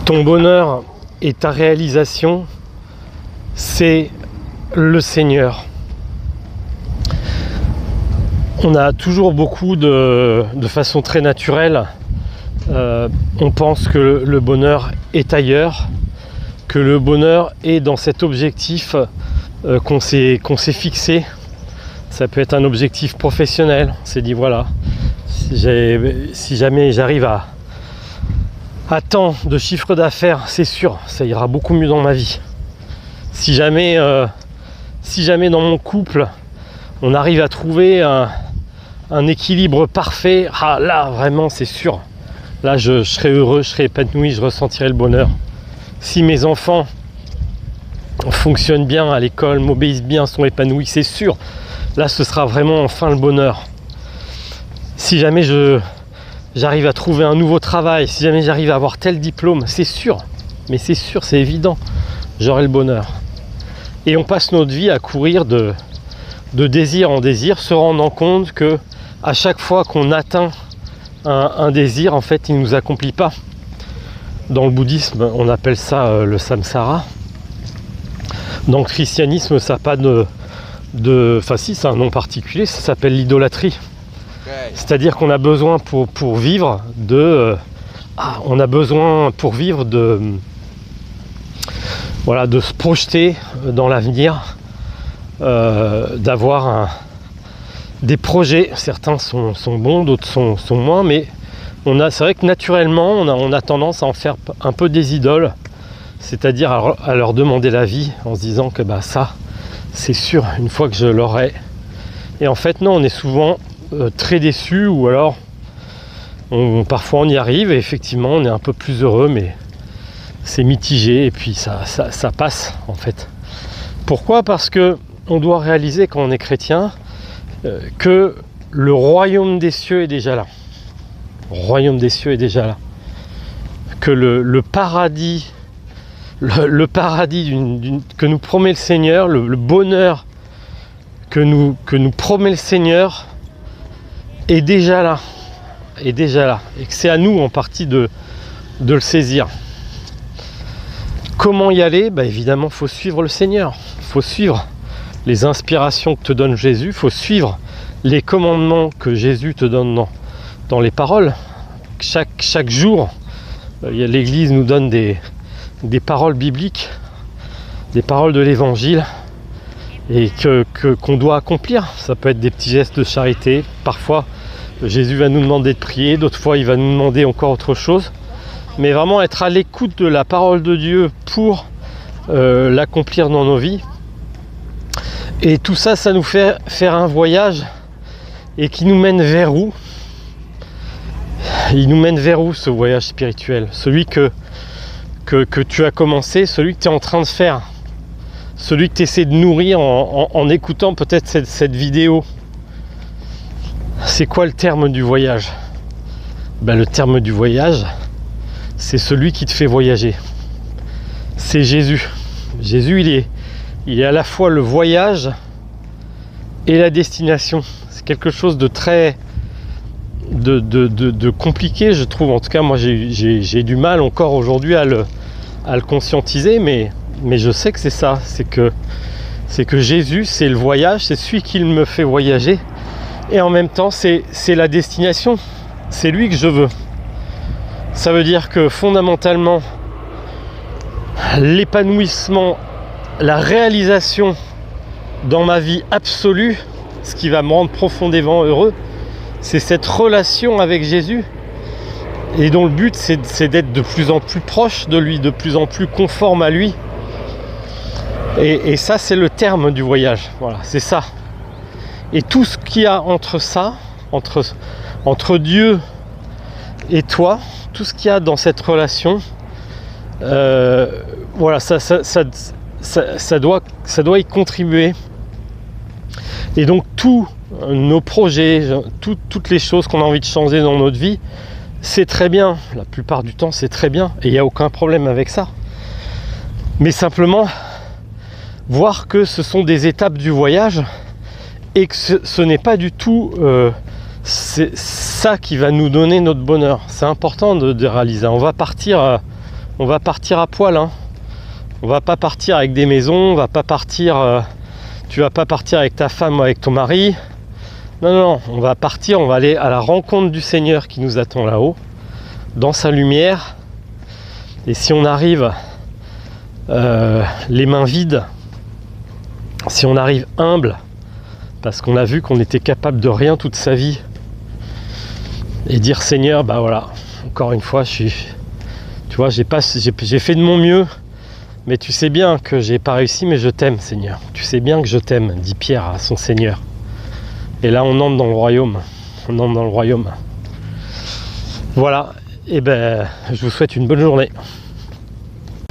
Ton bonheur et ta réalisation, c'est le Seigneur. On a toujours beaucoup de façon très naturelle, on pense que le bonheur est ailleurs, que le bonheur est dans cet objectif qu'on s'est fixé. Ça peut être un objectif professionnel. On s'est dit voilà, si jamais j'arrive à tant de chiffre d'affaires, c'est sûr, ça ira beaucoup mieux dans ma vie. Si jamais dans mon couple, on arrive à trouver un équilibre parfait, là vraiment c'est sûr. Là je serai heureux, je serai épanoui, je ressentirai le bonheur. Si mes enfants fonctionnent bien à l'école, m'obéissent bien, sont épanouis, c'est sûr. Là ce sera vraiment enfin le bonheur. Si jamais j'arrive à trouver un nouveau travail, si jamais j'arrive à avoir tel diplôme, c'est sûr. Mais c'est sûr, c'est évident, j'aurai le bonheur. Et on passe notre vie à courir de désir en désir, se rendant compte que à chaque fois qu'on atteint un désir, en fait, il ne nous accomplit pas. Dans le bouddhisme, on appelle ça le samsara. Dans le christianisme, ça n'a pas enfin si, c'est un nom particulier, ça s'appelle l'idolâtrie. C'est-à-dire qu'on a besoin pour vivre de se projeter dans l'avenir, d'avoir des projets. Certains sont bons, d'autres sont moins, mais c'est vrai que naturellement on a tendance à en faire un peu des idoles, c'est-à-dire à leur demander la vie en se disant que ça c'est sûr une fois que je l'aurai. Et en fait non, on est souvent très déçus, ou alors parfois on y arrive et effectivement on est un peu plus heureux, mais c'est mitigé et puis ça passe en fait. Pourquoi ? Parce que on doit réaliser quand on est chrétien que le royaume des cieux est déjà là. Le royaume des cieux est déjà là. Que le paradis, le paradis que nous promet le Seigneur, le bonheur que nous promet le Seigneur est déjà là. Et que c'est à nous en partie de le saisir. Comment y aller ? Évidemment, il faut suivre le Seigneur. Il faut suivre les inspirations que te donne Jésus. Il faut suivre les commandements que Jésus te donne dans les paroles. Chaque jour, l'Église nous donne des paroles bibliques, des paroles de l'Évangile, et qu'on doit accomplir. Ça peut être des petits gestes de charité. Parfois, Jésus va nous demander de prier. D'autres fois, il va nous demander encore autre chose. Mais vraiment être à l'écoute de la parole de Dieu pour l'accomplir dans nos vies. Et tout ça, ça nous fait faire un voyage et qui nous mène vers où ? Il nous mène vers où ce voyage spirituel ? Celui que tu as commencé, celui que tu es en train de faire, celui que tu essaies de nourrir en écoutant peut-être cette vidéo. C'est quoi le terme du voyage ? Le terme du voyage, c'est celui qui te fait voyager. C'est Jésus. Jésus, il est à la fois le voyage et la destination. C'est quelque chose de très de compliqué, je trouve. En tout cas, moi, j'ai du mal encore aujourd'hui à le conscientiser, mais je sais que c'est ça. C'est que Jésus, c'est le voyage, c'est celui qui me fait voyager. Et en même temps, c'est la destination. C'est lui que je veux. Ça veut dire que fondamentalement, l'épanouissement, la réalisation dans ma vie absolue, ce qui va me rendre profondément heureux, c'est cette relation avec Jésus, et dont le but c'est d'être de plus en plus proche de lui, de plus en plus conforme à lui. Et ça, c'est le terme du voyage. Voilà, c'est ça. Et tout ce qu'il y a entre ça, entre Dieu et toi, tout ce qu'il y a dans cette relation, voilà, ça doit y contribuer. Et donc tous nos projets, toutes les choses qu'on a envie de changer dans notre vie, c'est très bien. La plupart du temps, c'est très bien. Et il n'y a aucun problème avec ça. Mais simplement, voir que ce sont des étapes du voyage et que ce n'est pas du tout c'est ça qui va nous donner notre bonheur. C'est important de réaliser. On va partir on va partir à poil, hein. On va pas partir avec des maisons, on va pas partir, tu vas pas partir avec ta femme ou avec ton mari. Non, non, on va partir, on va aller à la rencontre du Seigneur qui nous attend là-haut, dans sa lumière. Et si on arrive les mains vides, si on arrive humble, parce qu'on a vu qu'on était capable de rien toute sa vie, et dire Seigneur, bah voilà, encore une fois, tu vois, j'ai fait de mon mieux, mais tu sais bien que j'ai pas réussi, mais je t'aime, Seigneur. Tu sais bien que je t'aime, dit Pierre à son Seigneur. Et là, on entre dans le royaume. On entre dans le royaume. Voilà. Et ben, je vous souhaite une bonne journée.